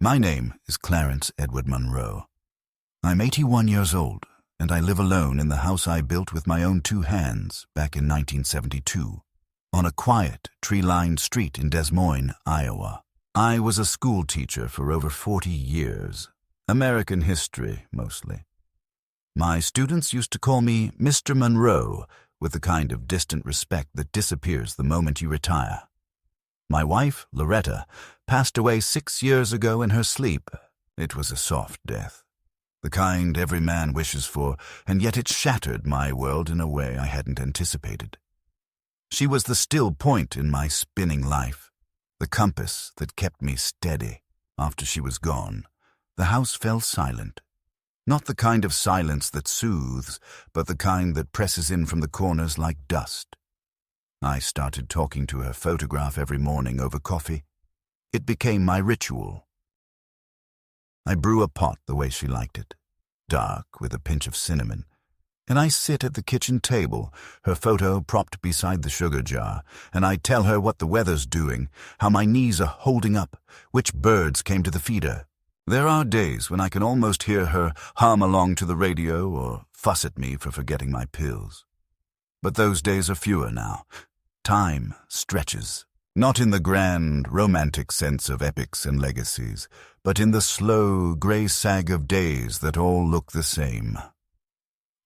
My name is Clarence Edward Monroe. I'm 81 years old, and I live alone in the house I built with my own two hands back in 1972, on a quiet, tree-lined street in Des Moines, Iowa. I was a school teacher for over 40 years, American history mostly. My students used to call me Mr. Monroe, with the kind of distant respect that disappears the moment you retire. My wife, Loretta, passed away 6 years ago in her sleep. It was a soft death, the kind every man wishes for, and yet it shattered my world in a way I hadn't anticipated. She was the still point in my spinning life, the compass that kept me steady. After she was gone, the house fell silent. Not the kind of silence that soothes, but the kind that presses in from the corners like dust. I started talking to her photograph every morning over coffee. It became my ritual. I brew a pot the way she liked it, dark with a pinch of cinnamon, and I sit at the kitchen table, her photo propped beside the sugar jar, and I tell her what the weather's doing, how my knees are holding up, which birds came to the feeder. There are days when I can almost hear her hum along to the radio or fuss at me for forgetting my pills. But those days are fewer now. Time stretches, not in the grand, romantic sense of epics and legacies, but in the slow, gray sag of days that all look the same.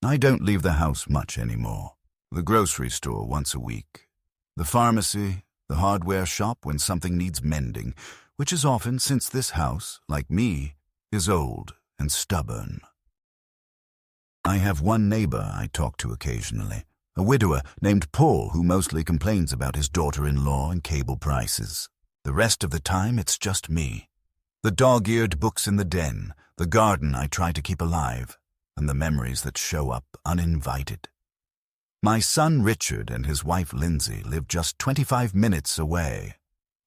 I don't leave the house much anymore. The grocery store once a week. The pharmacy, the hardware shop when something needs mending, which is often since this house, like me, is old and stubborn. I have one neighbor I talk to occasionally, a widower named Paul who mostly complains about his daughter-in-law and cable prices. The rest of the time it's just me. The dog-eared books in the den, the garden I try to keep alive, and the memories that show up uninvited. My son Richard and his wife Lindsay live just 25 minutes away,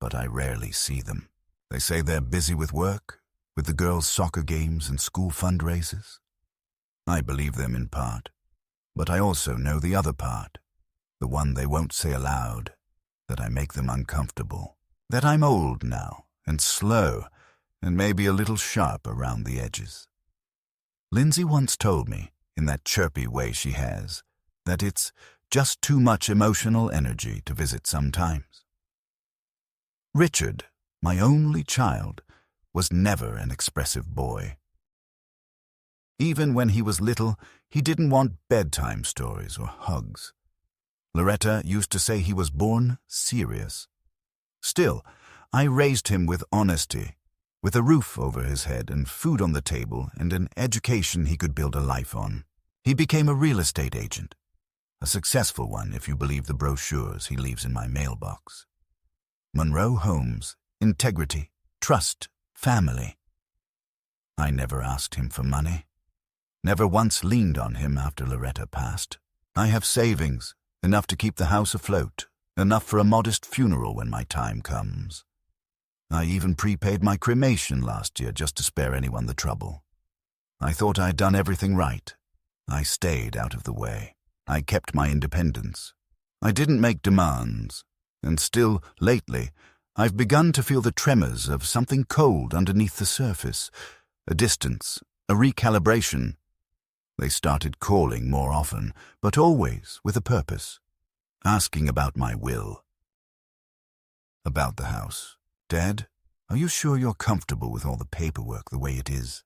but I rarely see them. They say they're busy with work, with the girls' soccer games and school fundraisers. I believe them in part, but I also know the other part, the one they won't say aloud, that I make them uncomfortable, that I'm old now and slow and maybe a little sharp around the edges. Lindsay once told me, in that chirpy way she has, that it's just too much emotional energy to visit sometimes. Richard, my only child, was never an expressive boy. Even when he was little, he didn't want bedtime stories or hugs. Loretta used to say he was born serious. Still, I raised him with honesty, with a roof over his head and food on the table and an education he could build a life on. He became a real estate agent, a successful one if you believe the brochures he leaves in my mailbox. Monroe Homes, integrity, trust, family. I never asked him for money. Never once leaned on him after Loretta passed. I have savings, enough to keep the house afloat, enough for a modest funeral when my time comes. I even prepaid my cremation last year just to spare anyone the trouble. I thought I'd done everything right. I stayed out of the way. I kept my independence. I didn't make demands, and still, lately, I've begun to feel the tremors of something cold underneath the surface, a distance, a recalibration. They started calling more often, but always with a purpose, asking about my will. About the house. Dad, are you sure you're comfortable with all the paperwork the way it is?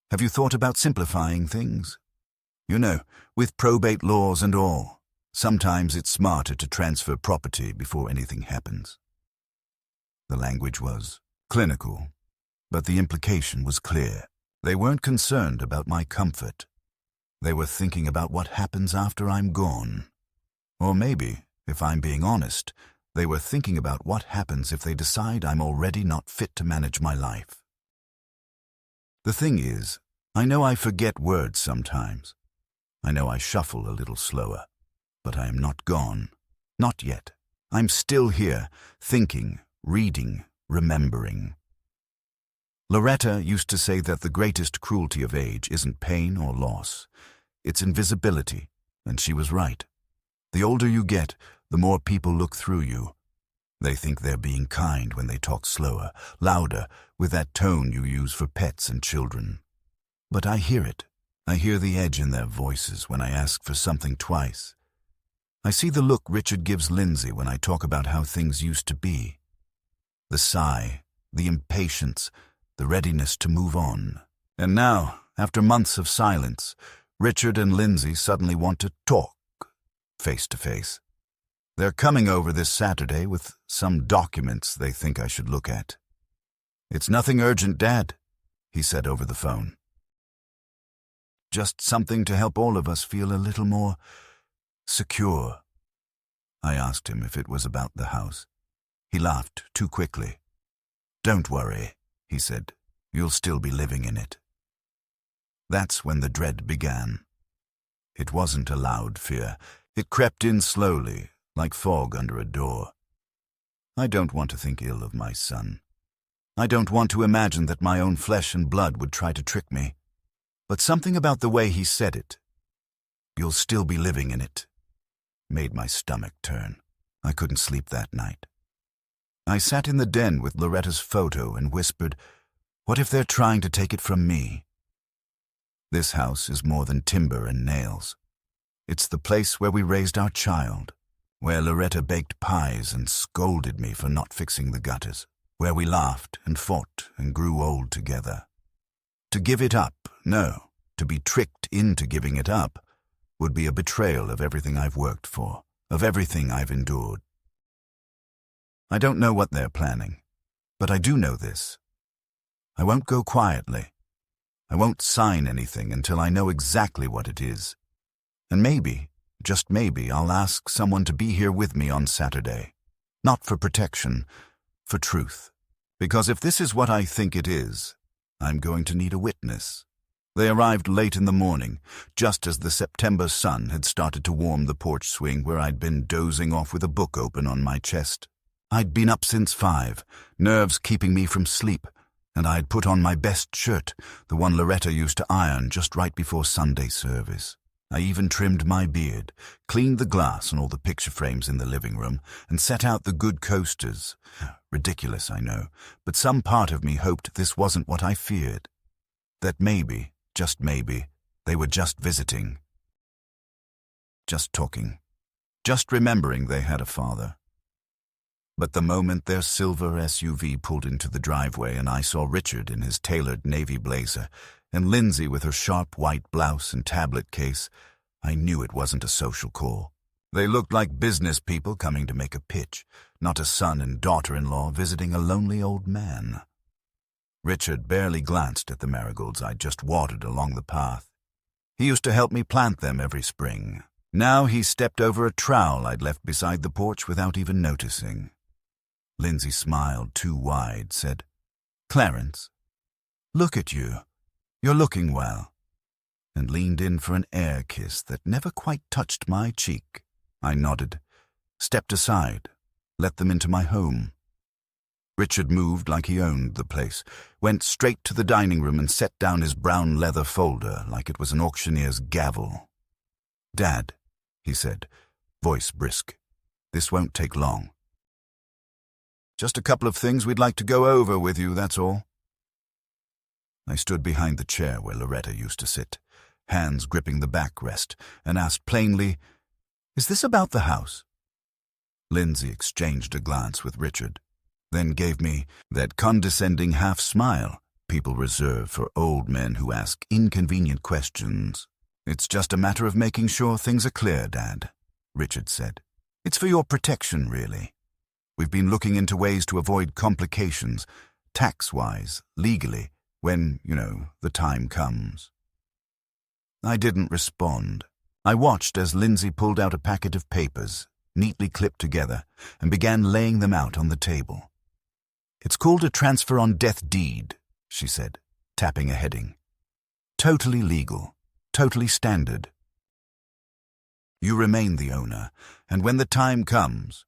Have you thought about simplifying things? You know, with probate laws and all, sometimes it's smarter to transfer property before anything happens. The language was clinical, but the implication was clear. They weren't concerned about my comfort. They were thinking about what happens after I'm gone. Or maybe, if I'm being honest, they were thinking about what happens if they decide I'm already not fit to manage my life. The thing is, I know I forget words sometimes. I know I shuffle a little slower, but I am not gone. Not yet. I'm still here, thinking, reading, remembering. Loretta used to say that the greatest cruelty of age isn't pain or loss. It's invisibility, and she was right. The older you get, the more people look through you. They think they're being kind when they talk slower, louder, with that tone you use for pets and children. But I hear it. I hear the edge in their voices when I ask for something twice. I see the look Richard gives Lindsay when I talk about how things used to be. The sigh, the impatience, the readiness to move on. And now, after months of silence, Richard and Lindsay suddenly want to talk, face to face. They're coming over this Saturday with some documents they think I should look at. "It's nothing urgent, Dad," he said over the phone. "Just something to help all of us feel a little more secure." I asked him if it was about the house. He laughed too quickly. "Don't worry," he said. "You'll still be living in it." That's when the dread began. It wasn't a loud fear. It crept in slowly, like fog under a door. I don't want to think ill of my son. I don't want to imagine that my own flesh and blood would try to trick me. But something about the way he said it, "You'll still be living in it," made my stomach turn. I couldn't sleep that night. I sat in the den with Loretta's photo and whispered, "What if they're trying to take it from me?" This house is more than timber and nails. It's the place where we raised our child, where Loretta baked pies and scolded me for not fixing the gutters, where we laughed and fought and grew old together. To give it up, no, to be tricked into giving it up, would be a betrayal of everything I've worked for, of everything I've endured. I don't know what they're planning, but I do know this. I won't go quietly. I won't sign anything until I know exactly what it is. And maybe, just maybe, I'll ask someone to be here with me on Saturday. Not for protection, for truth. Because if this is what I think it is, I'm going to need a witness. They arrived late in the morning, just as the September sun had started to warm the porch swing where I'd been dozing off with a book open on my chest. I'd been up since 5, nerves keeping me from sleep, and I'd put on my best shirt, the one Loretta used to iron just right before Sunday service. I even trimmed my beard, cleaned the glass on all the picture frames in the living room, and set out the good coasters. Ridiculous, I know, but some part of me hoped this wasn't what I feared. That maybe, just maybe, they were just visiting. Just talking. Just remembering they had a father. But the moment their silver SUV pulled into the driveway and I saw Richard in his tailored navy blazer and Lindsay with her sharp white blouse and tablet case, I knew it wasn't a social call. They looked like business people coming to make a pitch, not a son and daughter-in-law visiting a lonely old man. Richard barely glanced at the marigolds I'd just watered along the path. He used to help me plant them every spring. Now he stepped over a trowel I'd left beside the porch without even noticing. Lindsay smiled too wide, said, "Clarence, look at you. You're looking well," and leaned in for an air kiss that never quite touched my cheek. I nodded, stepped aside, let them into my home. Richard moved like he owned the place, went straight to the dining room and set down his brown leather folder like it was an auctioneer's gavel. "Dad," he said, voice brisk, "this won't take long. Just a couple of things we'd like to go over with you, that's all." I stood behind the chair where Loretta used to sit, hands gripping the backrest, and asked plainly, "Is this about the house?" Lindsay exchanged a glance with Richard, then gave me that condescending half-smile people reserve for old men who ask inconvenient questions. "It's just a matter of making sure things are clear, Dad," Richard said. "It's for your protection, really. We've been looking into ways to avoid complications, tax-wise, legally, when, the time comes." I didn't respond. I watched as Lindsay pulled out a packet of papers, neatly clipped together, and began laying them out on the table. "It's called a transfer on death deed," she said, tapping a heading. "Totally legal, totally standard. You remain the owner, and when the time comes,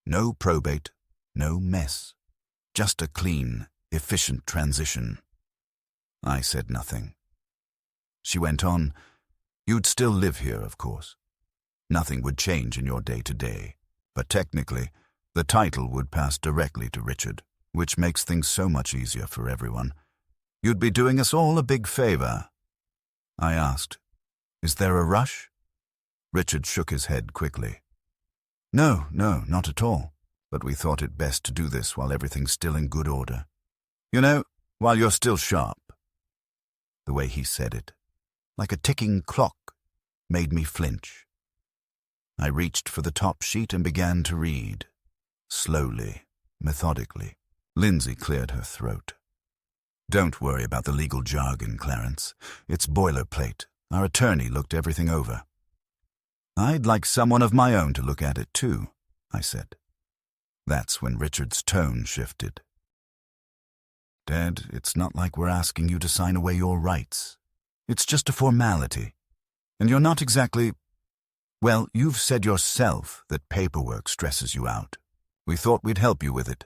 no probate, no mess. Just a clean, efficient transition." I said nothing. She went on, "You'd still live here, of course. Nothing would change in your day-to-day, but technically, The title would pass directly to Richard, which makes things so much easier for everyone. You'd be doing us all a big favor. I asked, "Is there a rush?" Richard shook his head quickly. No, not at all. But we thought it best to do this while everything's still in good order. You know, while you're still sharp. The way he said it, like a ticking clock, made me flinch. I reached for the top sheet and began to read. Slowly, methodically. Lindsay cleared her throat. Don't worry about the legal jargon, Clarence. It's boilerplate. Our attorney looked everything over. I'd like someone of my own to look at it too, I said. That's when Richard's tone shifted. Dad, it's not like we're asking you to sign away your rights. It's just a formality. And you're not exactly... Well, you've said yourself that paperwork stresses you out. We thought we'd help you with it.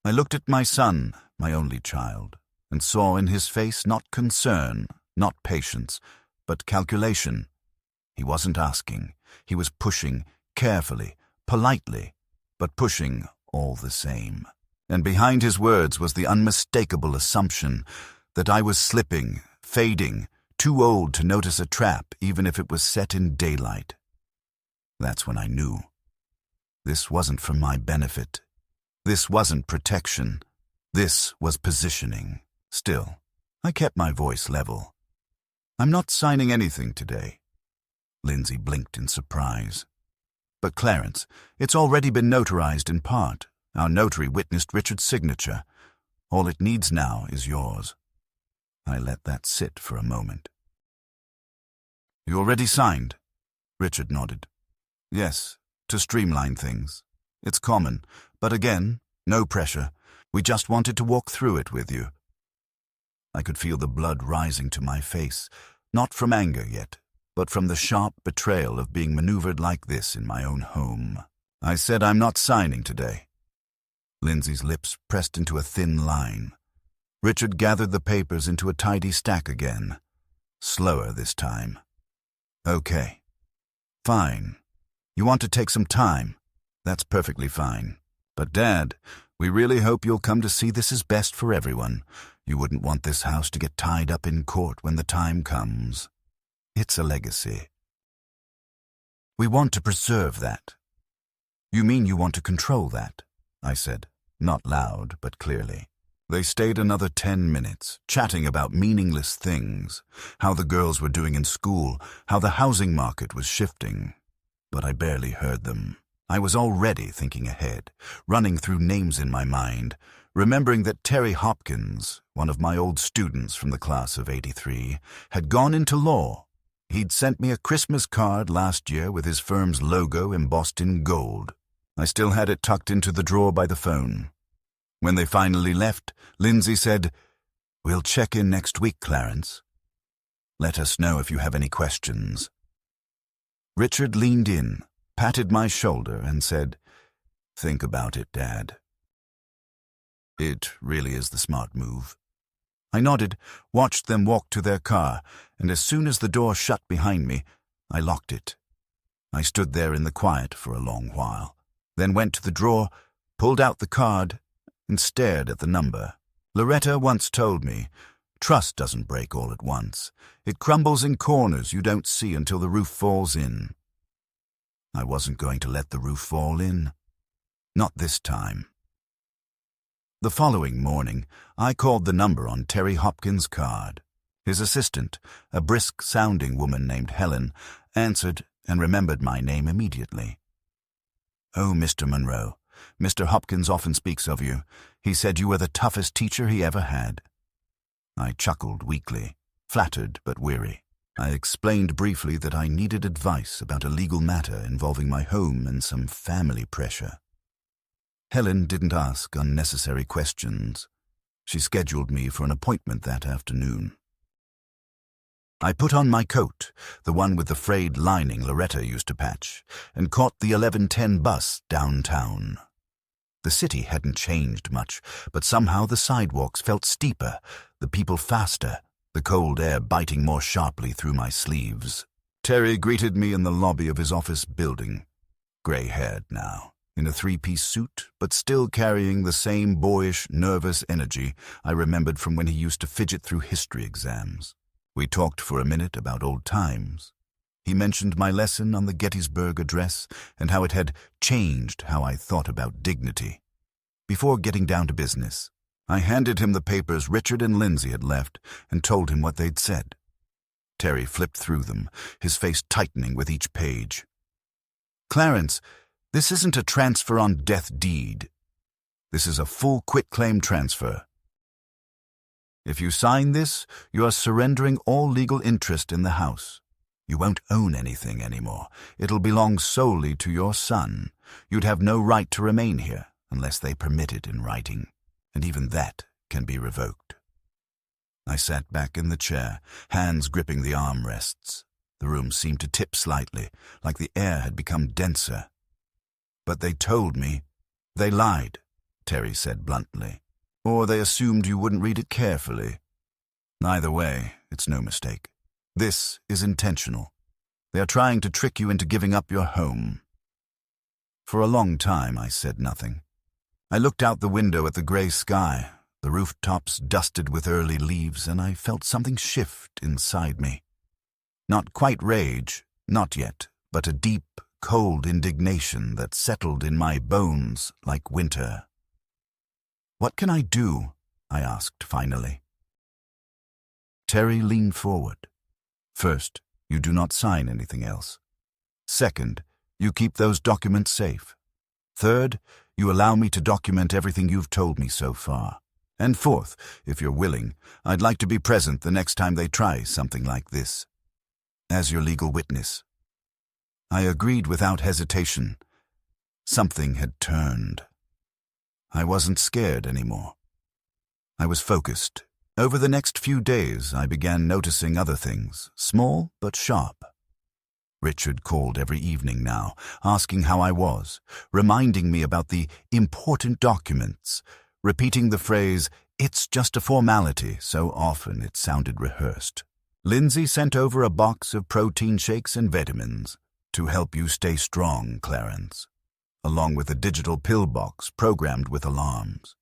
I looked at my son, my only child, and saw in his face not concern, not patience, but calculation. He wasn't asking. He was pushing, carefully, politely, but pushing all the same. And behind his words was the unmistakable assumption that I was slipping, fading, too old to notice a trap even if it was set in daylight. That's when I knew. This wasn't for my benefit. This wasn't protection. This was positioning. Still, I kept my voice level. I'm not signing anything today. Lindsay blinked in surprise. But Clarence, it's already been notarized in part. Our notary witnessed Richard's signature. All it needs now is yours. I let that sit for a moment. You already signed? Richard nodded. Yes, to streamline things. It's common, but again, no pressure. We just wanted to walk through it with you. I could feel the blood rising to my face, not from anger yet, but from the sharp betrayal of being maneuvered like this in my own home. I said I'm not signing today. Lindsay's lips pressed into a thin line. Richard gathered the papers into a tidy stack again. Slower this time. Okay. Fine. You want to take some time? That's perfectly fine. But Dad, we really hope you'll come to see this is best for everyone. You wouldn't want this house to get tied up in court when the time comes. It's a legacy. We want to preserve that. You mean you want to control that? I said, not loud, but clearly. They stayed another 10 minutes, chatting about meaningless things, how the girls were doing in school, how the housing market was shifting. But I barely heard them. I was already thinking ahead, running through names in my mind, remembering that Terry Hopkins, one of my old students from the class of '83, had gone into law. He'd sent me a Christmas card last year with his firm's logo embossed in gold. I still had it tucked into the drawer by the phone. When they finally left, Lindsay said, "We'll check in next week, Clarence. Let us know if you have any questions." Richard leaned in, patted my shoulder, and said, "Think about it, Dad." It really is the smart move. I nodded, watched them walk to their car, and as soon as the door shut behind me, I locked it. I stood there in the quiet for a long while, then went to the drawer, pulled out the card, and stared at the number. Loretta once told me, trust doesn't break all at once. It crumbles in corners you don't see until the roof falls in. I wasn't going to let the roof fall in. Not this time. The following morning, I called the number on Terry Hopkins' card. His assistant, a brisk-sounding woman named Helen, answered and remembered my name immediately. "Oh, Mr. Monroe, Mr. Hopkins often speaks of you. He said you were the toughest teacher he ever had." I chuckled weakly, flattered but weary. I explained briefly that I needed advice about a legal matter involving my home and some family pressure. Helen didn't ask unnecessary questions. She scheduled me for an appointment that afternoon. I put on my coat, the one with the frayed lining Loretta used to patch, and caught the 11:10 bus downtown. The city hadn't changed much, but somehow the sidewalks felt steeper, the people faster, the cold air biting more sharply through my sleeves. Terry greeted me in the lobby of his office building, gray-haired now. In a three-piece suit, but still carrying the same boyish, nervous energy I remembered from when he used to fidget through history exams. We talked for a minute about old times. He mentioned my lesson on the Gettysburg Address and how it had changed how I thought about dignity. Before getting down to business, I handed him the papers Richard and Lindsay had left and told him what they'd said. Terry flipped through them, his face tightening with each page. "Clarence, this isn't a transfer on death deed. This is a full quitclaim transfer. If you sign this, you are surrendering all legal interest in the house. You won't own anything anymore. It'll belong solely to your son. You'd have no right to remain here unless they permit it in writing, and even that can be revoked." I sat back in the chair, hands gripping the armrests. The room seemed to tip slightly, like the air had become denser. "But they told me." "They lied," Terry said bluntly. "Or they assumed you wouldn't read it carefully. Either way, it's no mistake. This is intentional. They are trying to trick you into giving up your home." For a long time, I said nothing. I looked out the window at the gray sky, the rooftops dusted with early leaves, and I felt something shift inside me. Not quite rage, not yet, but a deep, cold indignation that settled in my bones like winter. "What can I do?" I asked finally. Terry leaned forward. "First, you do not sign anything else. Second, you keep those documents safe. Third, you allow me to document everything you've told me so far. And fourth, if you're willing, I'd like to be present the next time they try something like this, as your legal witness." I agreed without hesitation. Something had turned. I wasn't scared anymore. I was focused. Over the next few days, I began noticing other things, small but sharp. Richard called every evening now, asking how I was, reminding me about the important documents, repeating the phrase, "It's just a formality," so often it sounded rehearsed. Lindsay sent over a box of protein shakes and vitamins to help you stay strong, Clarence, along with a digital pill box programmed with alarms.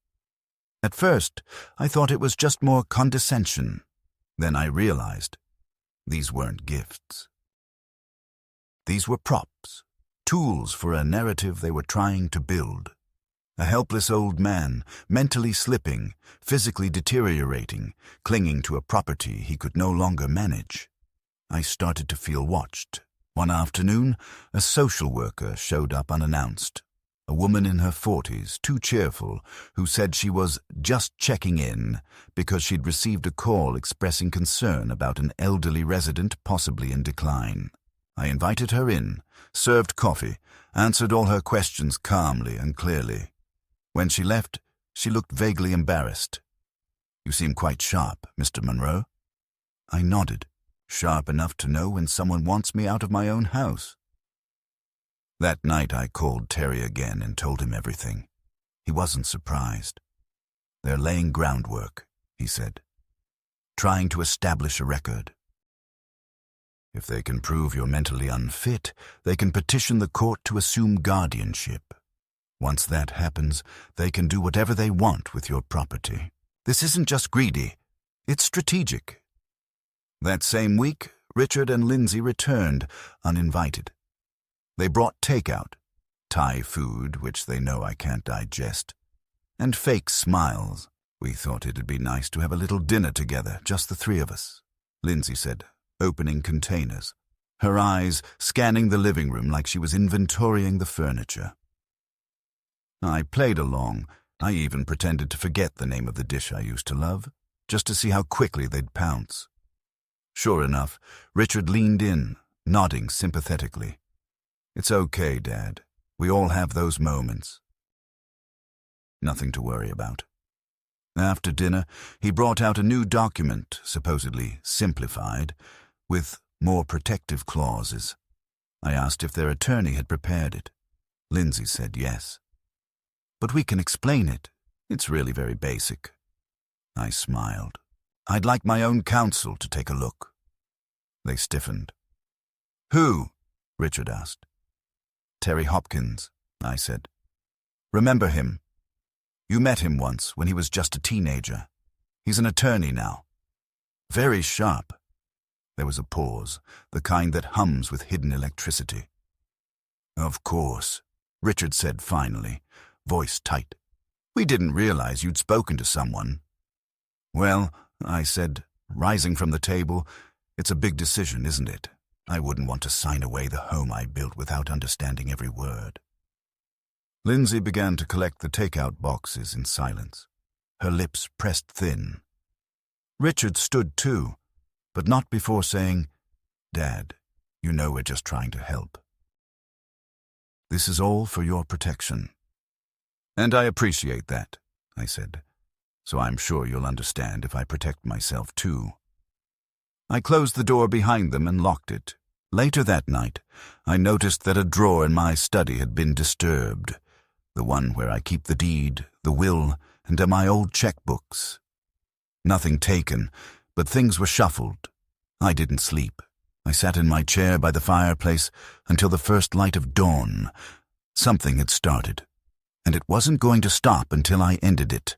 At first, I thought it was just more condescension. Then I realized these weren't gifts. These were props, tools for a narrative they were trying to build. A helpless old man, mentally slipping, physically deteriorating, clinging to a property he could no longer manage. I started to feel watched. One afternoon, a social worker showed up unannounced. A woman in her 40s, too cheerful, who said she was just checking in because she'd received a call expressing concern about an elderly resident possibly in decline. I invited her in, served coffee, answered all her questions calmly and clearly. When she left, she looked vaguely embarrassed. "You seem quite sharp, Mr. Monroe." I nodded, sharp enough to know when someone wants me out of my own house. That night I called Terry again and told him everything. He wasn't surprised. "They're laying groundwork," he said. "Trying to establish a record. If they can prove you're mentally unfit, they can petition the court to assume guardianship. Once that happens, they can do whatever they want with your property. This isn't just greedy, it's strategic." That same week, Richard and Lindsay returned, uninvited. They brought takeout, Thai food, which they know I can't digest, and fake smiles. "We thought it'd be nice to have a little dinner together, just the three of us," Lindsay said, opening containers, her eyes scanning the living room like she was inventorying the furniture. I played along. I even pretended to forget the name of the dish I used to love, just to see how quickly they'd pounce. Sure enough, Richard leaned in, nodding sympathetically. "It's okay, Dad. We all have those moments." Nothing to worry about. After dinner, he brought out a new document, supposedly simplified, with more protective clauses. I asked if their attorney had prepared it. Lindsay said yes. "But we can explain it. It's really very basic." I smiled. "I'd like my own counsel to take a look." They stiffened. "Who?" Richard asked. "Terry Hopkins," I said. Remember him? You met him once when he was just a teenager. He's an attorney now. Very sharp." There was a pause, the kind that hums with hidden electricity. "Of course," Richard said finally, voice tight. "We didn't realize you'd spoken to someone." "Well," I said, rising from the table, "it's a big decision, isn't it? I wouldn't want to sign away the home I built without understanding every word." Lindsay began to collect the takeout boxes in silence, her lips pressed thin. Richard stood too, but not before saying, "Dad, you know we're just trying to help. This is all for your protection." "And I appreciate that," I said, "so I'm sure you'll understand if I protect myself too." I closed the door behind them and locked it. Later that night, I noticed that a drawer in my study had been disturbed, the one where I keep the deed, the will, and my old checkbooks. Nothing taken, but things were shuffled. I didn't sleep. I sat in my chair by the fireplace until the first light of dawn. Something had started, and it wasn't going to stop until I ended it.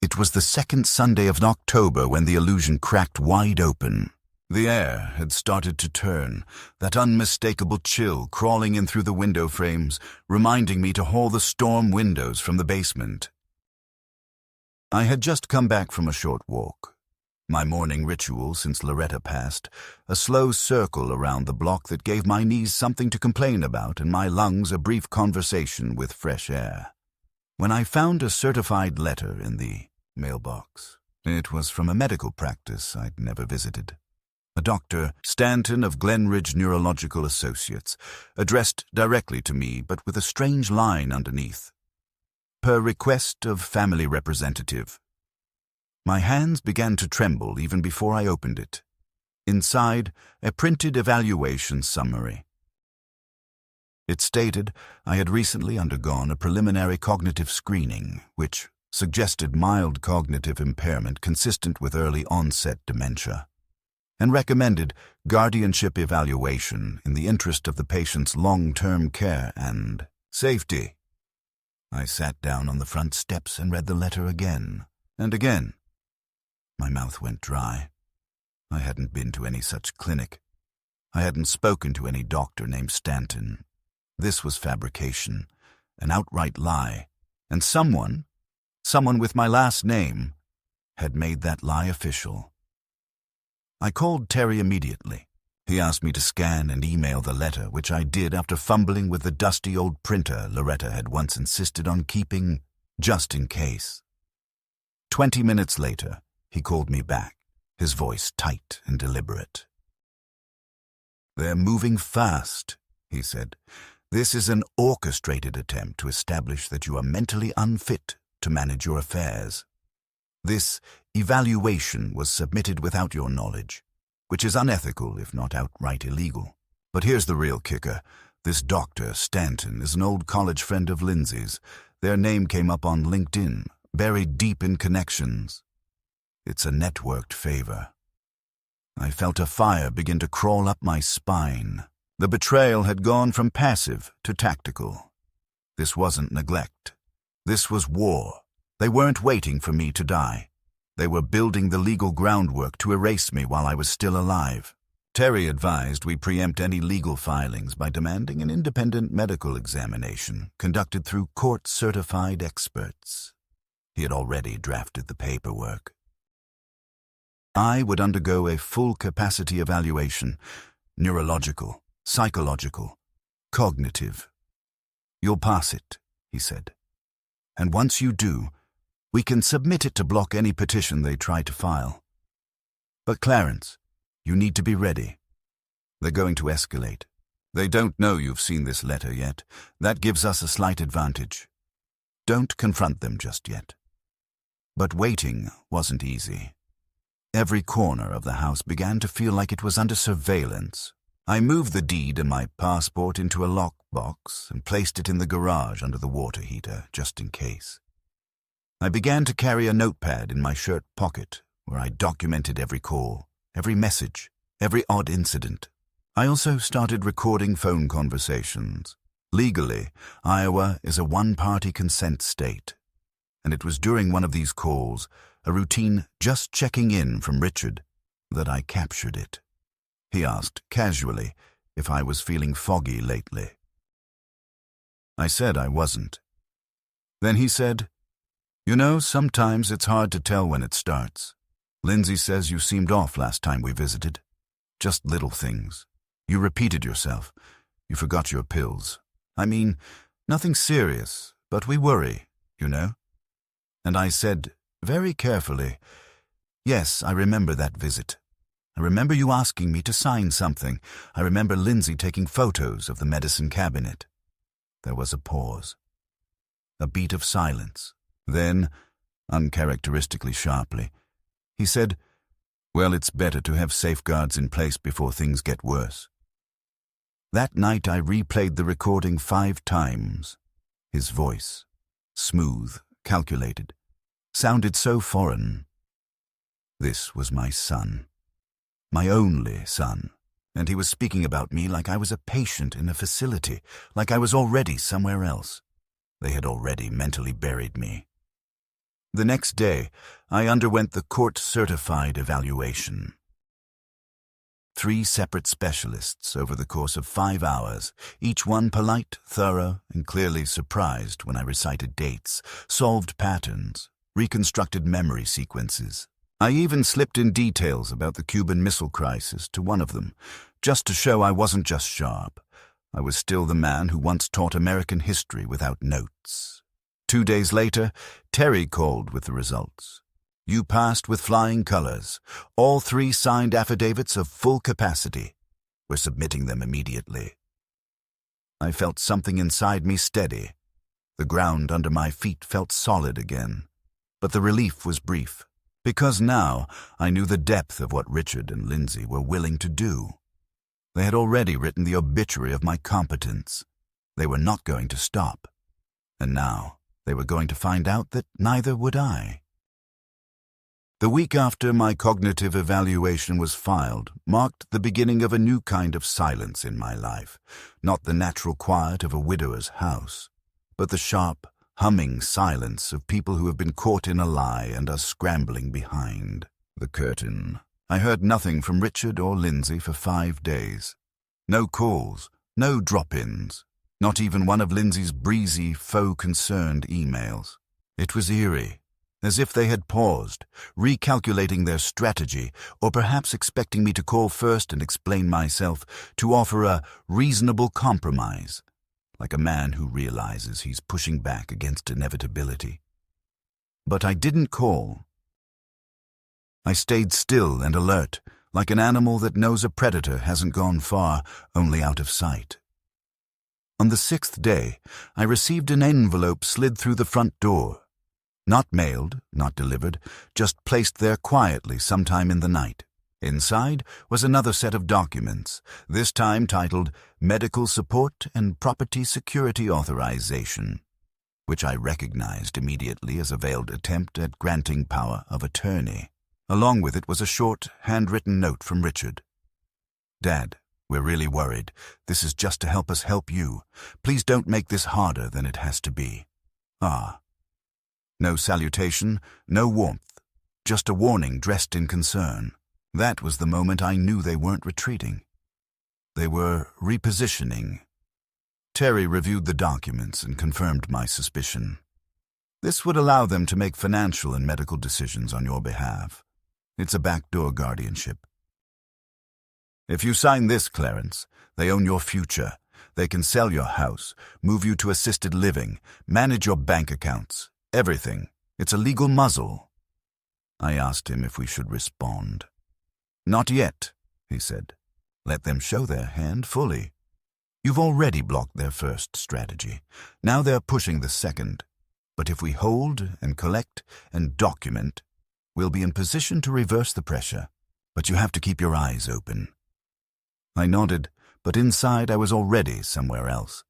It was the second Sunday of October when the illusion cracked wide open. The air had started to turn, that unmistakable chill crawling in through the window frames, reminding me to haul the storm windows from the basement. I had just come back from a short walk. My morning ritual since Loretta passed, a slow circle around the block that gave my knees something to complain about and my lungs a brief conversation with fresh air. When I found a certified letter in the mailbox, it was from a medical practice I'd never visited. A Dr. Stanton of Glenridge Neurological Associates, addressed directly to me but with a strange line underneath. Per request of family representative. My hands began to tremble even before I opened it. Inside, a printed evaluation summary. It stated I had recently undergone a preliminary cognitive screening, which suggested mild cognitive impairment consistent with early onset dementia, and recommended guardianship evaluation in the interest of the patient's long-term care and safety. I sat down on the front steps and read the letter again and again. My mouth went dry. I hadn't been to any such clinic. I hadn't spoken to any doctor named Stanton. This was fabrication, an outright lie, and someone with my last name, had made that lie official. I called Terry immediately. He asked me to scan and email the letter, which I did after fumbling with the dusty old printer Loretta had once insisted on keeping, just in case. 20 minutes later, he called me back, his voice tight and deliberate. "They're moving fast," he said. "This is an orchestrated attempt to establish that you are mentally unfit to manage your affairs. This evaluation was submitted without your knowledge, which is unethical if not outright illegal. But here's the real kicker. This Dr. Stanton is an old college friend of Lindsay's. Their name came up on LinkedIn, buried deep in connections. It's a networked favor." I felt a fire begin to crawl up my spine. The betrayal had gone from passive to tactical. This wasn't neglect. This was war. They weren't waiting for me to die. They were building the legal groundwork to erase me while I was still alive. Terry advised we preempt any legal filings by demanding an independent medical examination conducted through court-certified experts. He had already drafted the paperwork. I would undergo a full capacity evaluation, neurological, psychological, cognitive. "You'll pass it," he said. "And once you do, we can submit it to block any petition they try to file. But Clarence, you need to be ready. They're going to escalate. They don't know you've seen this letter yet. That gives us a slight advantage. Don't confront them just yet." But waiting wasn't easy. Every corner of the house began to feel like it was under surveillance. I moved the deed and my passport into a lockbox and placed it in the garage under the water heater, just in case. I began to carry a notepad in my shirt pocket where I documented every call, every message, every odd incident. I also started recording phone conversations, Legally, Iowa is a one-party consent state, and it was during one of these calls, a routine just checking in from Richard, that I captured it. He asked casually if I was feeling foggy lately. I said I wasn't. Then he said, "You know, sometimes it's hard to tell when it starts. Lindsay says you seemed off last time we visited. Just little things. You repeated yourself. You forgot your pills. I mean, nothing serious, but we worry, you know." And I said, very carefully, "Yes, I remember that visit. I remember you asking me to sign something. I remember Lindsay taking photos of the medicine cabinet." There was a pause. A beat of silence. Then, uncharacteristically sharply, he said, "Well, it's better to have safeguards in place before things get worse." That night I replayed the recording 5 times. His voice, smooth, calculated, sounded so foreign. This was my son. My only son. And he was speaking about me like I was a patient in a facility, like I was already somewhere else. They had already mentally buried me. The next day, I underwent the court-certified evaluation. 3 separate specialists over the course of 5 hours, each one polite, thorough, and clearly surprised when I recited dates, solved patterns, reconstructed memory sequences. I even slipped in details about the Cuban Missile Crisis to one of them, just to show I wasn't just sharp. I was still the man who once taught American history without notes. 2 days later, Terry called with the results. "You passed with flying colors. All 3 signed affidavits of full capacity. We're submitting them immediately." I felt something inside me steady. The ground under my feet felt solid again. But the relief was brief, because now I knew the depth of what Richard and Lindsay were willing to do. They had already written the obituary of my competence. They were not going to stop. And now they were going to find out that neither would I. The week after my cognitive evaluation was filed marked the beginning of a new kind of silence in my life, not the natural quiet of a widower's house, but the sharp, humming silence of people who have been caught in a lie and are scrambling behind the curtain. I heard nothing from Richard or Lindsay for 5 days. No calls, no drop-ins, not even one of Lindsay's breezy, faux-concerned emails. It was eerie, as if they had paused, recalculating their strategy, or perhaps expecting me to call first and explain myself, to offer a reasonable compromise, like a man who realizes he's pushing back against inevitability. But I didn't call. I stayed still and alert, like an animal that knows a predator hasn't gone far, only out of sight. On the 6th day, I received an envelope slid through the front door. Not mailed, not delivered, just placed there quietly sometime in the night. Inside was another set of documents, this time titled Medical Support and Property Security Authorization, which I recognized immediately as a veiled attempt at granting power of attorney. Along with it was a short, handwritten note from Richard. "Dad, we're really worried. This is just to help us help you. Please don't make this harder than it has to be. Ah." No salutation, no warmth, just a warning dressed in concern. That was the moment I knew they weren't retreating. They were repositioning. Terry reviewed the documents and confirmed my suspicion. This would allow them to make financial and medical decisions on your behalf. It's a backdoor guardianship. "If you sign this, Clarence, they own your future. They can sell your house, move you to assisted living, manage your bank accounts, everything. It's a legal muzzle." I asked him if we should respond. "Not yet," he said. "Let them show their hand fully. You've already blocked their first strategy. Now they're pushing the second. But if we hold and collect and document, we'll be in position to reverse the pressure. But you have to keep your eyes open." I nodded, but inside I was already somewhere else.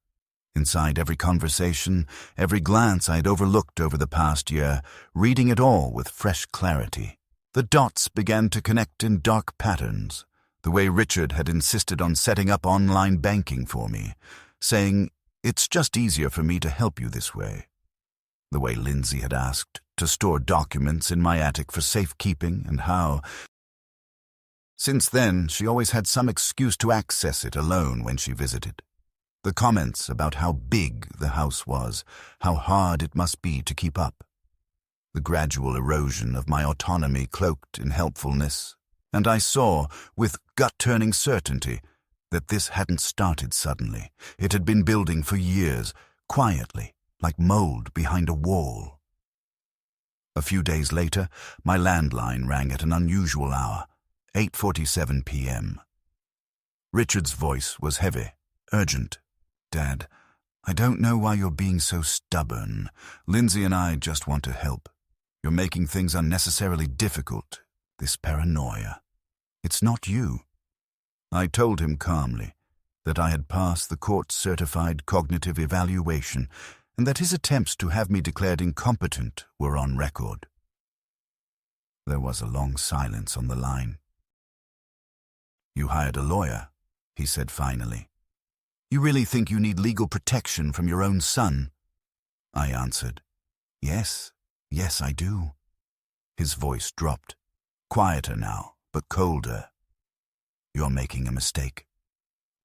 Inside every conversation, every glance I had overlooked over the past year, reading it all with fresh clarity. The dots began to connect in dark patterns, the way Richard had insisted on setting up online banking for me, saying, It's just easier for me to help you this way. The way Lindsay had asked to store documents in my attic for safekeeping, and how, since then, she always had some excuse to access it alone when she visited. The comments about how big the house was, how hard it must be to keep up. The gradual erosion of my autonomy cloaked in helpfulness, and I saw, with gut-turning certainty, that this hadn't started suddenly. It had been building for years, quietly, like mold behind a wall. A few days later, my landline rang at an unusual hour, 8:47 p.m. Richard's voice was heavy, urgent. "Dad, I don't know why you're being so stubborn. Lindsay and I just want to help. You're making things unnecessarily difficult, this paranoia. It's not you." I told him calmly that I had passed the court-certified cognitive evaluation and that his attempts to have me declared incompetent were on record. There was a long silence on the line. "You hired a lawyer," he said finally. "You really think you need legal protection from your own son?" I answered, Yes, I do." His voice dropped, quieter now, but colder. "You're making a mistake.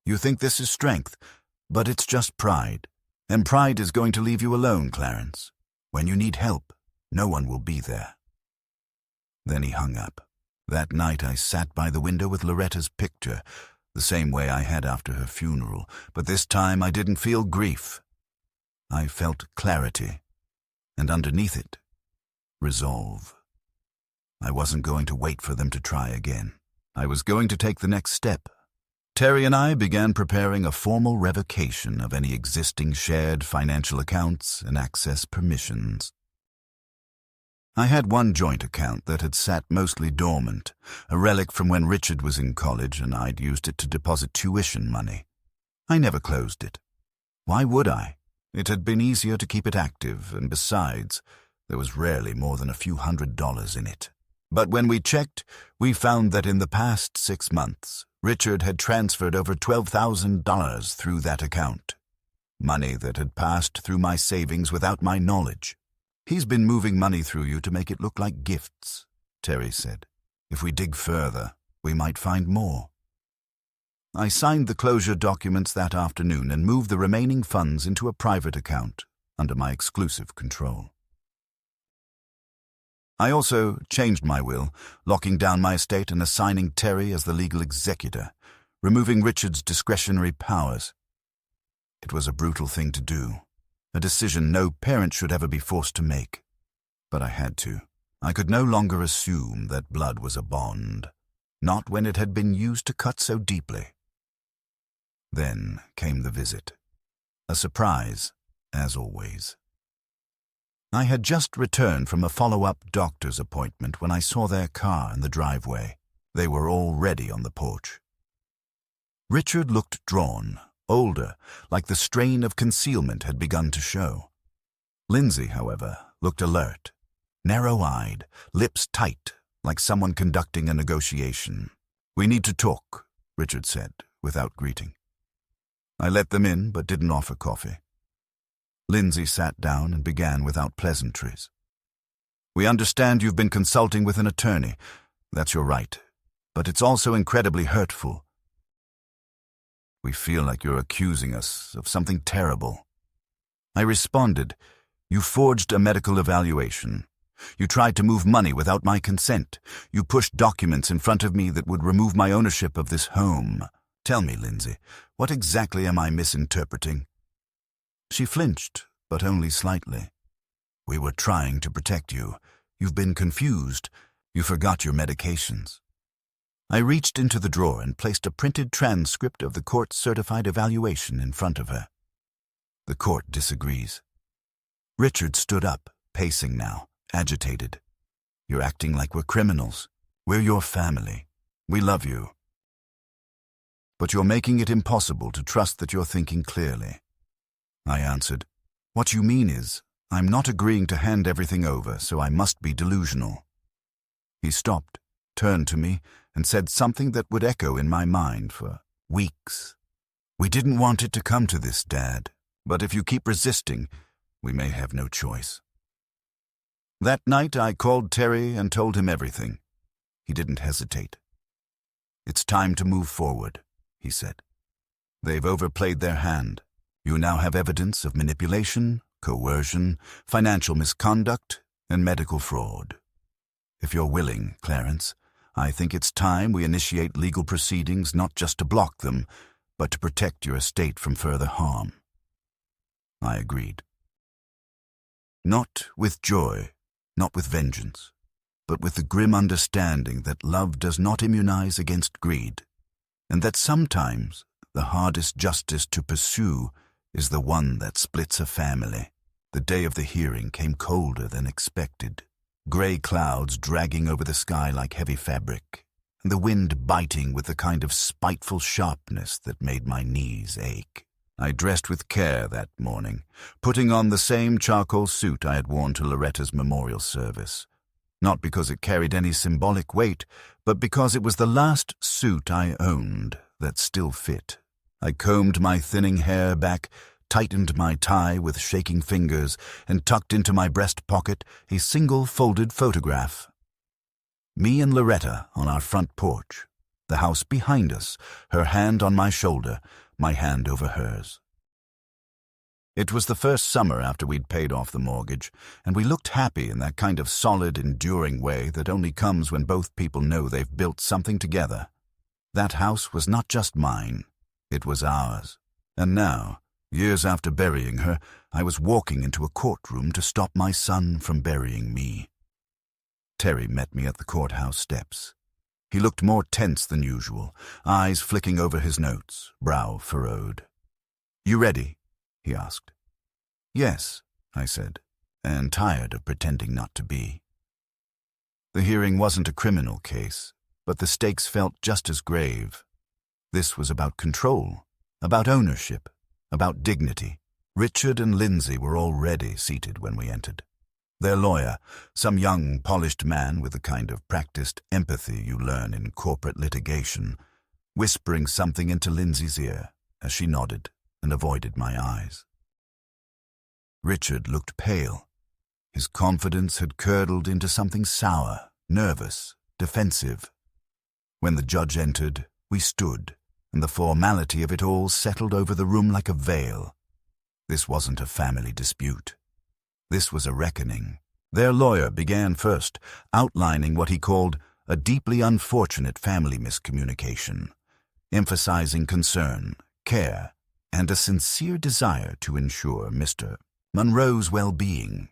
You think this is strength, but it's just pride. And pride is going to leave you alone, Clarence. When you need help, no one will be there." Then he hung up. That night I sat by the window with Loretta's picture, the same way I had after her funeral, but this time I didn't feel grief. I felt clarity, and underneath it, resolve. I wasn't going to wait for them to try again. I was going to take the next step. Terry and I began preparing a formal revocation of any existing shared financial accounts and access permissions. I had one joint account that had sat mostly dormant, a relic from when Richard was in college and I'd used it to deposit tuition money. I never closed it. Why would I? It had been easier to keep it active, and besides, there was rarely more than a few $100s in it. But when we checked, we found that in the past 6 months, Richard had transferred over $12,000 through that account. Money that had passed through my savings without my knowledge. "He's been moving money through you to make it look like gifts," Terry said. "If we dig further, we might find more." I signed the closure documents that afternoon and moved the remaining funds into a private account under my exclusive control. I also changed my will, locking down my estate and assigning Terry as the legal executor, removing Richard's discretionary powers. It was a brutal thing to do, a decision no parent should ever be forced to make. But I had to. I could no longer assume that blood was a bond, not when it had been used to cut so deeply. Then came the visit. A surprise, as always. I had just returned from a follow-up doctor's appointment when I saw their car in the driveway. They were already on the porch. Richard looked drawn, older, like the strain of concealment had begun to show. Lindsay, however, looked alert, narrow-eyed, lips tight, like someone conducting a negotiation. "We need to talk," Richard said, without greeting. I let them in, but didn't offer coffee. Lindsay sat down and began without pleasantries. "We understand you've been consulting with an attorney. That's your right. But it's also incredibly hurtful. We feel like you're accusing us of something terrible." I responded, "You forged a medical evaluation. You tried to move money without my consent. You pushed documents in front of me that would remove my ownership of this home. Tell me, Lindsay, what exactly am I misinterpreting?" She flinched, but only slightly. "We were trying to protect you. You've been confused. You forgot your medications." I reached into the drawer and placed a printed transcript of the court-certified evaluation in front of her. "The court disagrees." Richard stood up, pacing now, agitated. "You're acting like we're criminals. We're your family. We love you. But you're making it impossible to trust that you're thinking clearly." I answered, "What you mean is, I'm not agreeing to hand everything over, so I must be delusional." He stopped, turned to me, and said something that would echo in my mind for weeks. "We didn't want it to come to this, Dad. But if you keep resisting, we may have no choice." That night I called Terry and told him everything. He didn't hesitate. "It's time to move forward," he said. "They've overplayed their hand. You now have evidence of manipulation, coercion, financial misconduct, and medical fraud. If you're willing, Clarence, I think it's time we initiate legal proceedings not just to block them, but to protect your estate from further harm." I agreed. Not with joy, not with vengeance, but with the grim understanding that love does not immunize against greed, and that sometimes the hardest justice to pursue is the one that splits a family. The day of the hearing came colder than expected, gray clouds dragging over the sky like heavy fabric, and the wind biting with the kind of spiteful sharpness that made my knees ache. I dressed with care that morning, putting on the same charcoal suit I had worn to Loretta's memorial service, not because it carried any symbolic weight, but because it was the last suit I owned that still fit. I combed my thinning hair back, tightened my tie with shaking fingers, and tucked into my breast pocket a single folded photograph. Me and Loretta on our front porch, the house behind us, her hand on my shoulder, my hand over hers. It was the first summer after we'd paid off the mortgage, and we looked happy in that kind of solid, enduring way that only comes when both people know they've built something together. That house was not just mine, it was ours. And now, years after burying her, I was walking into a courtroom to stop my son from burying me. Terry met me at the courthouse steps. He looked more tense than usual, eyes flicking over his notes, brow furrowed. "You ready?" he asked. "Yes," I said, and tired of pretending not to be. The hearing wasn't a criminal case, but the stakes felt just as grave. This was about control, about ownership, about dignity. Richard and Lindsay were already seated when we entered. Their lawyer, some young, polished man with the kind of practiced empathy you learn in corporate litigation, whispering something into Lindsay's ear as she nodded and avoided my eyes. Richard looked pale. His confidence had curdled into something sour, nervous, defensive. When the judge entered, we stood, and the formality of it all settled over the room like a veil. This wasn't a family dispute. This was a reckoning. Their lawyer began first, outlining what he called a deeply unfortunate family miscommunication, emphasizing concern, care, and a sincere desire to ensure Mr. Monroe's well-being.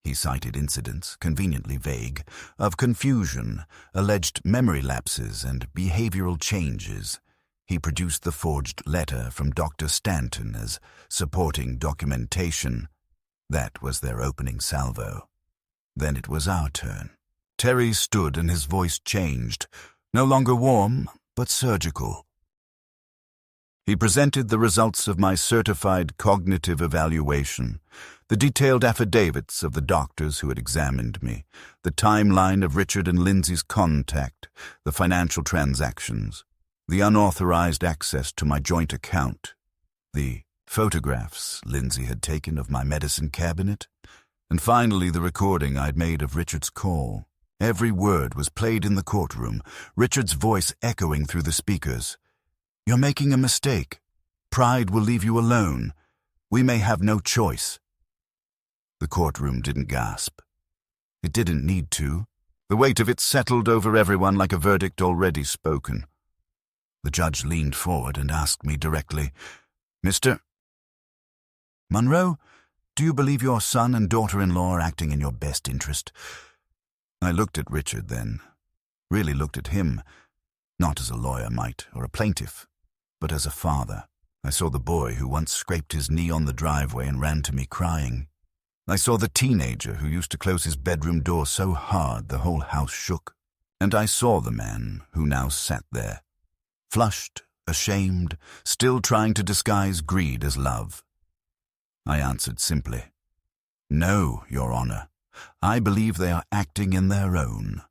He cited incidents, conveniently vague, of confusion, alleged memory lapses, and behavioral changes. He produced the forged letter from Dr. Stanton as supporting documentation. That was their opening salvo. Then it was our turn. Terry stood and his voice changed, no longer warm, but surgical. He presented the results of my certified cognitive evaluation, the detailed affidavits of the doctors who had examined me, the timeline of Richard and Lindsay's contact, the financial transactions, the unauthorized access to my joint account, the photographs Lindsay had taken of my medicine cabinet, and finally the recording I'd made of Richard's call. Every word was played in the courtroom, Richard's voice echoing through the speakers. "You're making a mistake. Pride will leave you alone. We may have no choice." The courtroom didn't gasp. It didn't need to. The weight of it settled over everyone like a verdict already spoken. The judge leaned forward and asked me directly, "Mr. Monroe, do you believe your son and daughter-in-law are acting in your best interest?" I looked at Richard then, really looked at him, not as a lawyer might or a plaintiff, but as a father. I saw the boy who once scraped his knee on the driveway and ran to me crying. I saw the teenager who used to close his bedroom door so hard the whole house shook. And I saw the man who now sat there, flushed, ashamed, still trying to disguise greed as love. I answered simply, "No, Your Honor. I believe they are acting in their own."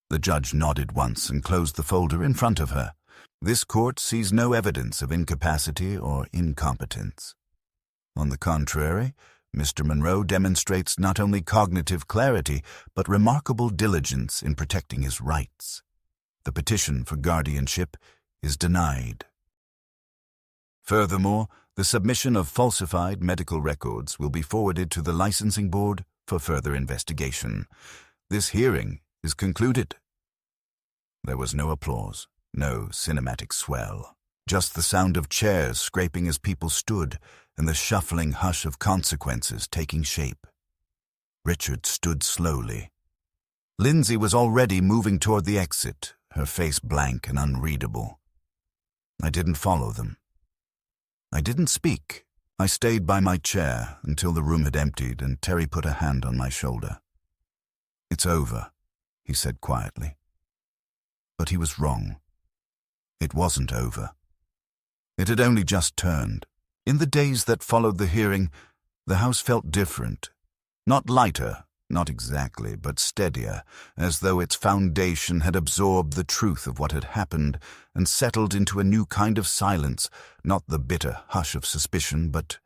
The judge nodded once and closed the folder in front of her. This court sees no evidence of incapacity or incompetence. On the contrary, Mr. Monroe demonstrates not only cognitive clarity, but remarkable diligence in protecting his rights. The petition for guardianship is denied. Furthermore, the submission of falsified medical records will be forwarded to the licensing board for further investigation. This hearing is concluded. There was no applause, no cinematic swell, just the sound of chairs scraping as people stood and the shuffling hush of consequences taking shape. Richard stood slowly. Lindsay was already moving toward the exit, her face blank and unreadable. I didn't follow them. I didn't speak. I stayed by my chair until the room had emptied and Terry put a hand on my shoulder. "It's over," he said quietly. But he was wrong. It wasn't over. It had only just turned. In the days that followed the hearing, the house felt different. Not lighter, not exactly, but steadier, as though its foundation had absorbed the truth of what had happened and settled into a new kind of silence, not the bitter hush of suspicion, but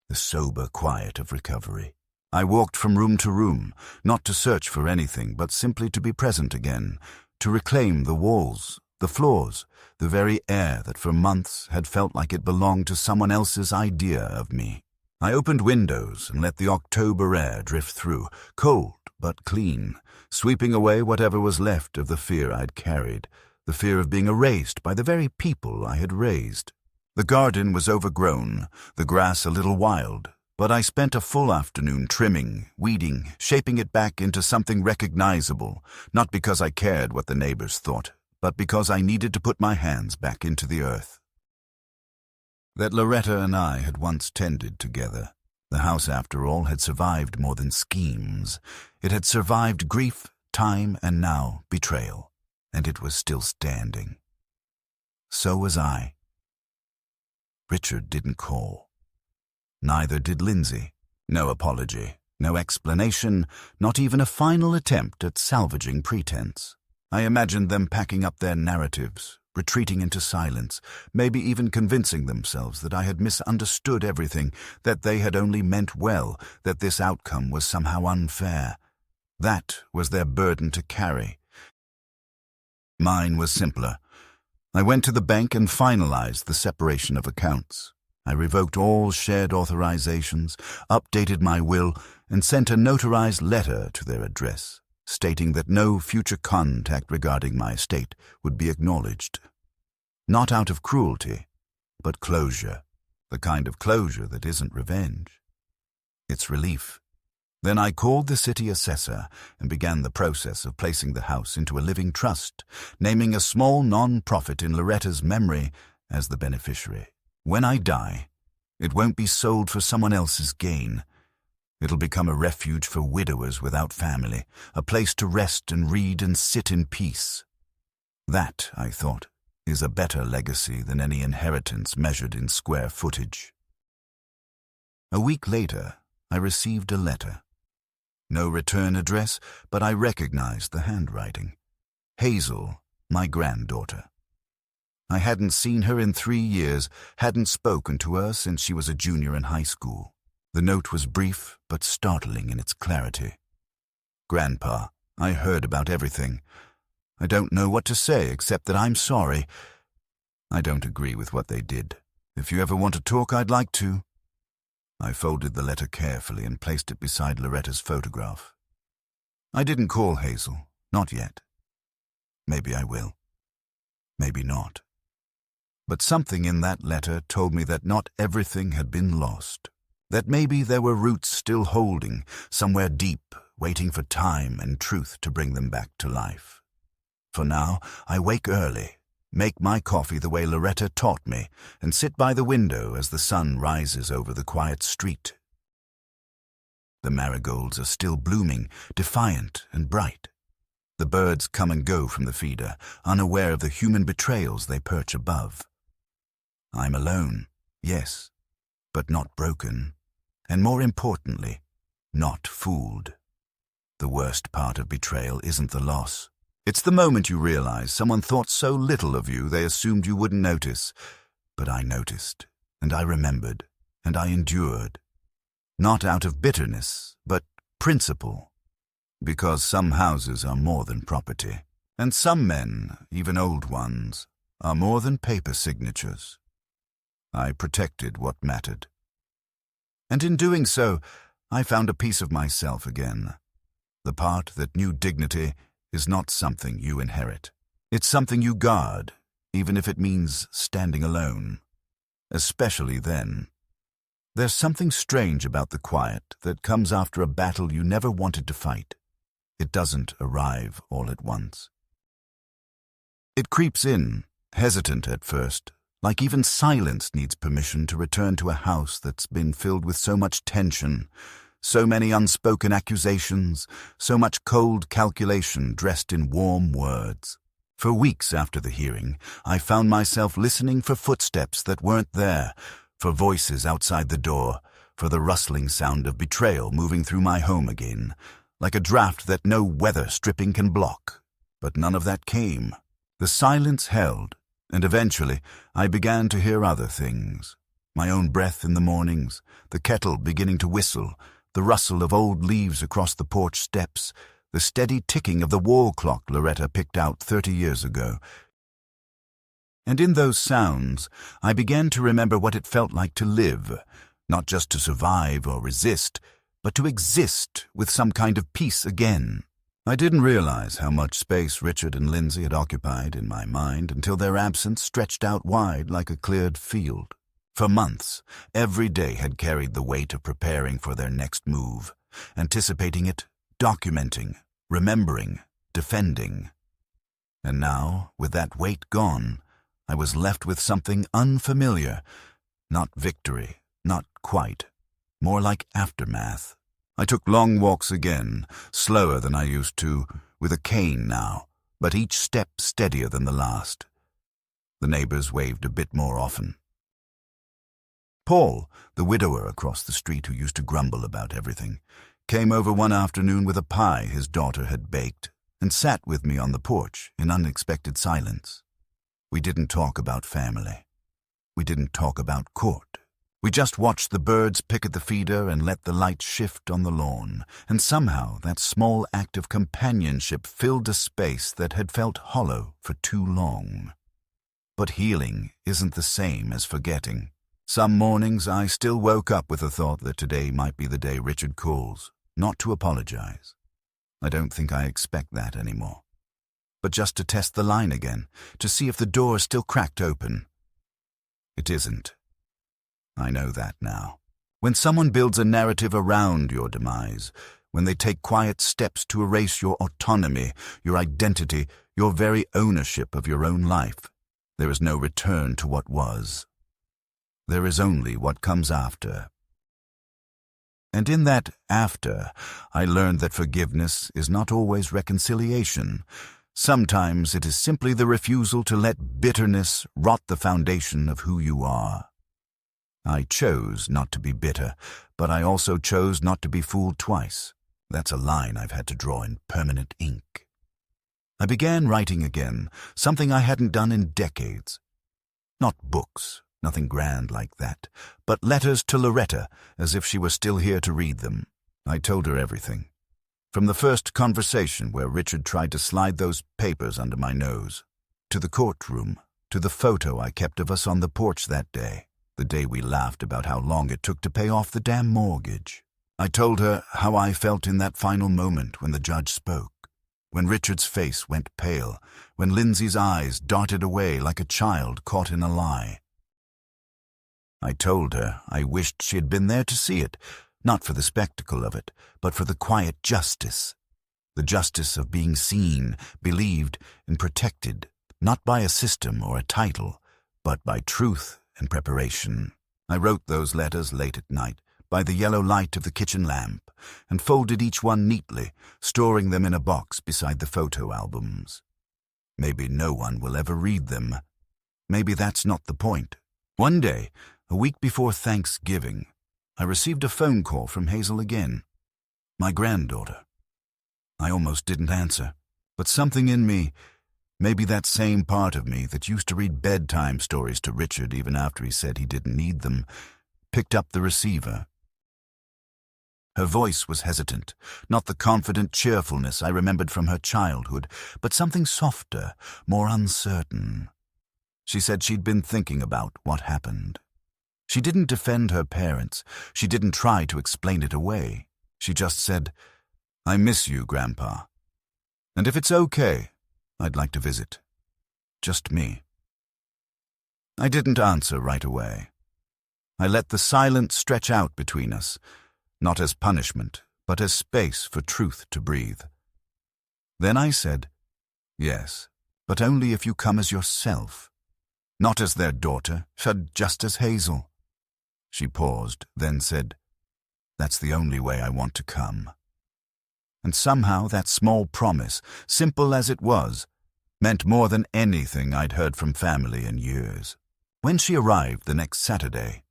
the sober quiet of recovery. I walked from room to room, not to search for anything, but simply to be present again, to reclaim the walls, the floors, the very air that for months had felt like it belonged to someone else's idea of me. I opened windows and let the October air drift through, cold but clean, sweeping away whatever was left of the fear I'd carried, the fear of being erased by the very people I had raised. The garden was overgrown, the grass a little wild, but I spent a full afternoon trimming, weeding, shaping it back into something recognizable, not because I cared what the neighbors thought, but because I needed to put my hands back into the earth. That Loretta and I had once tended together. The house, after all, had survived more than schemes. It had survived grief, time, and now betrayal, and it was still standing. So was I. Richard didn't call. Neither did Lindsay. No apology, no explanation, not even a final attempt at salvaging pretense. I imagined them packing up their narratives, retreating into silence, maybe even convincing themselves that I had misunderstood everything, that they had only meant well, that this outcome was somehow unfair. That was their burden to carry. Mine was simpler. I went to the bank and finalized the separation of accounts. I revoked all shared authorizations, updated my will, and sent a notarized letter to their address, stating that no future contact regarding my estate would be acknowledged. Not out of cruelty, but closure, the kind of closure that isn't revenge. It's relief. Then I called the city assessor and began the process of placing the house into a living trust, naming a small non-profit in Loretta's memory as the beneficiary. When I die, it won't be sold for someone else's gain. It'll become a refuge for widowers without family, a place to rest and read and sit in peace. That, I thought, is a better legacy than any inheritance measured in square footage. A week later, I received a letter. No return address, but I recognized the handwriting. Hazel, my granddaughter. I hadn't seen her in 3 years, hadn't spoken to her since she was a junior in high school. The note was brief but startling in its clarity. "Grandpa, I heard about everything. I don't know what to say except that I'm sorry. I don't agree with what they did. If you ever want to talk, I'd like to." I folded the letter carefully and placed it beside Loretta's photograph. I didn't call Hazel, not yet. Maybe I will. Maybe not. But something in that letter told me that not everything had been lost. That maybe there were roots still holding, somewhere deep, waiting for time and truth to bring them back to life. For now, I wake early, make my coffee the way Loretta taught me, and sit by the window as the sun rises over the quiet street. The marigolds are still blooming, defiant and bright. The birds come and go from the feeder, unaware of the human betrayals they perch above. I'm alone, yes, but not broken, and more importantly, not fooled. The worst part of betrayal isn't the loss. It's the moment you realize someone thought so little of you they assumed you wouldn't notice. But I noticed, and I remembered, and I endured. Not out of bitterness, but principle. Because some houses are more than property, and some men, even old ones, are more than paper signatures. I protected what mattered. And in doing so, I found a piece of myself again. The part that knew dignity is not something you inherit. It's something you guard, even if it means standing alone. Especially then. There's something strange about the quiet that comes after a battle you never wanted to fight. It doesn't arrive all at once. It creeps in, hesitant at first, like even silence needs permission to return to a house that's been filled with so much tension, so many unspoken accusations, so much cold calculation dressed in warm words. For weeks after the hearing, I found myself listening for footsteps that weren't there, for voices outside the door, for the rustling sound of betrayal moving through my home again, like a draft that no weather stripping can block. But none of that came. The silence held, and eventually I began to hear other things. My own breath in the mornings, the kettle beginning to whistle, the rustle of old leaves across the porch steps, the steady ticking of the wall clock Loretta picked out 30 years ago. And in those sounds, I began to remember what it felt like to live, not just to survive or resist, but to exist with some kind of peace again. I didn't realize how much space Richard and Lindsay had occupied in my mind until their absence stretched out wide like a cleared field. For months, every day had carried the weight of preparing for their next move, anticipating it, documenting, remembering, defending. And now, with that weight gone, I was left with something unfamiliar, not victory, not quite, more like aftermath. I took long walks again, slower than I used to, with a cane now, but each step steadier than the last. The neighbors waved a bit more often. Paul, the widower across the street who used to grumble about everything, came over one afternoon with a pie his daughter had baked and sat with me on the porch in unexpected silence. We didn't talk about family. We didn't talk about court. We just watched the birds pick at the feeder and let the light shift on the lawn, and somehow that small act of companionship filled a space that had felt hollow for too long. But healing isn't the same as forgetting. Some mornings I still woke up with the thought that today might be the day Richard calls, not to apologize. I don't think I expect that anymore. But just to test the line again, to see if the door is still cracked open. It isn't. I know that now. When someone builds a narrative around your demise, when they take quiet steps to erase your autonomy, your identity, your very ownership of your own life, there is no return to what was. There is only what comes after. And in that after, I learned that forgiveness is not always reconciliation. Sometimes it is simply the refusal to let bitterness rot the foundation of who you are. I chose not to be bitter, but I also chose not to be fooled twice. That's a line I've had to draw in permanent ink. I began writing again, something I hadn't done in decades. Not books, nothing grand like that, but letters to Loretta, as if she were still here to read them. I told her everything. From the first conversation where Richard tried to slide those papers under my nose, to the courtroom, to the photo I kept of us on the porch that day. The day we laughed about how long it took to pay off the damn mortgage. I told her how I felt in that final moment when the judge spoke, when Richard's face went pale, when Lindsay's eyes darted away like a child caught in a lie. I told her I wished she had been there to see it, not for the spectacle of it, but for the quiet justice. The justice of being seen, believed, and protected, not by a system or a title, but by truth and preparation. I wrote those letters late at night, by the yellow light of the kitchen lamp, and folded each one neatly, storing them in a box beside the photo albums. Maybe no one will ever read them. Maybe that's not the point. One day, a week before Thanksgiving, I received a phone call from Hazel again. My granddaughter. I almost didn't answer, but something in me, maybe that same part of me that used to read bedtime stories to Richard even after he said he didn't need them, picked up the receiver. Her voice was hesitant, not the confident cheerfulness I remembered from her childhood, but something softer, more uncertain. She said she'd been thinking about what happened. She didn't defend her parents. She didn't try to explain it away. She just said, "I miss you, Grandpa. And if it's okay, I'd like to visit. Just me." I didn't answer right away. I let the silence stretch out between us, not as punishment, but as space for truth to breathe. Then I said, "Yes, but only if you come as yourself. Not as their daughter, but just as Hazel." She paused, then said, "That's the only way I want to come." And somehow that small promise, simple as it was, meant more than anything I'd heard from family in years. When she arrived the next Saturday,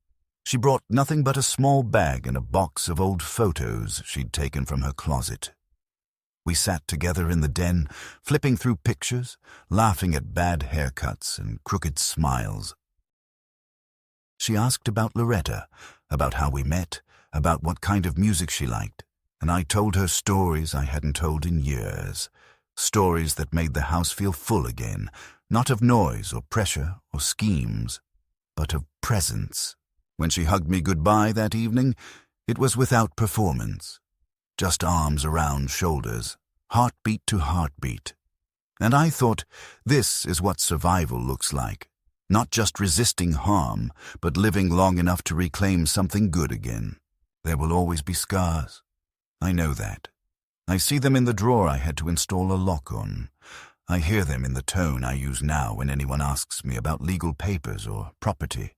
she brought nothing but a small bag and a box of old photos she'd taken from her closet. We sat together in the den, flipping through pictures, laughing at bad haircuts and crooked smiles. She asked about Loretta, about how we met, about what kind of music she liked, and I told her stories I hadn't told in years, stories that made the house feel full again, not of noise or pressure or schemes, but of presence. When she hugged me goodbye that evening, it was without performance, just arms around shoulders, heartbeat to heartbeat. And I thought, this is what survival looks like, not just resisting harm, but living long enough to reclaim something good again. There will always be scars. I know that. I see them in the drawer I had to install a lock on. I hear them in the tone I use now when anyone asks me about legal papers or property.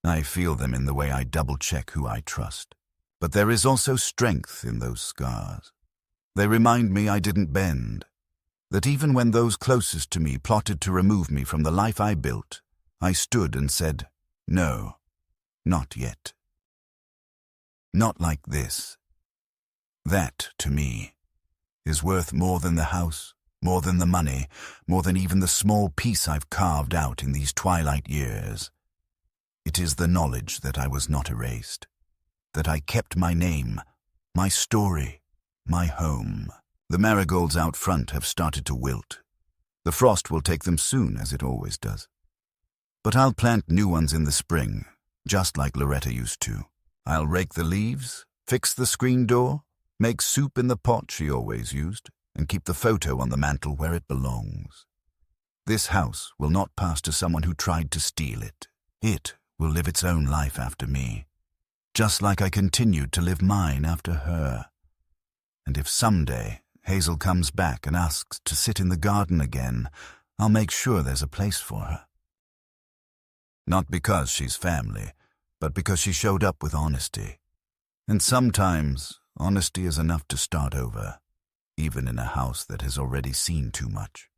I feel them in the way I double-check who I trust. But there is also strength in those scars. They remind me I didn't bend, that even when those closest to me plotted to remove me from the life I built, I stood and said, "No, not yet. Not like this." That, to me, is worth more than the house, more than the money, more than even the small piece I've carved out in these twilight years. It is the knowledge that I was not erased, that I kept my name, my story, my home. The marigolds out front have started to wilt. The frost will take them soon, as it always does. But I'll plant new ones in the spring, just like Loretta used to. I'll rake the leaves, fix the screen door, make soup in the pot she always used, and keep the photo on the mantel where it belongs. This house will not pass to someone who tried to steal it. It will live its own life after me, just like I continued to live mine after her. And if someday Hazel comes back and asks to sit in the garden again, I'll make sure there's a place for her. Not because she's family, but because she showed up with honesty. And sometimes honesty is enough to start over, even in a house that has already seen too much.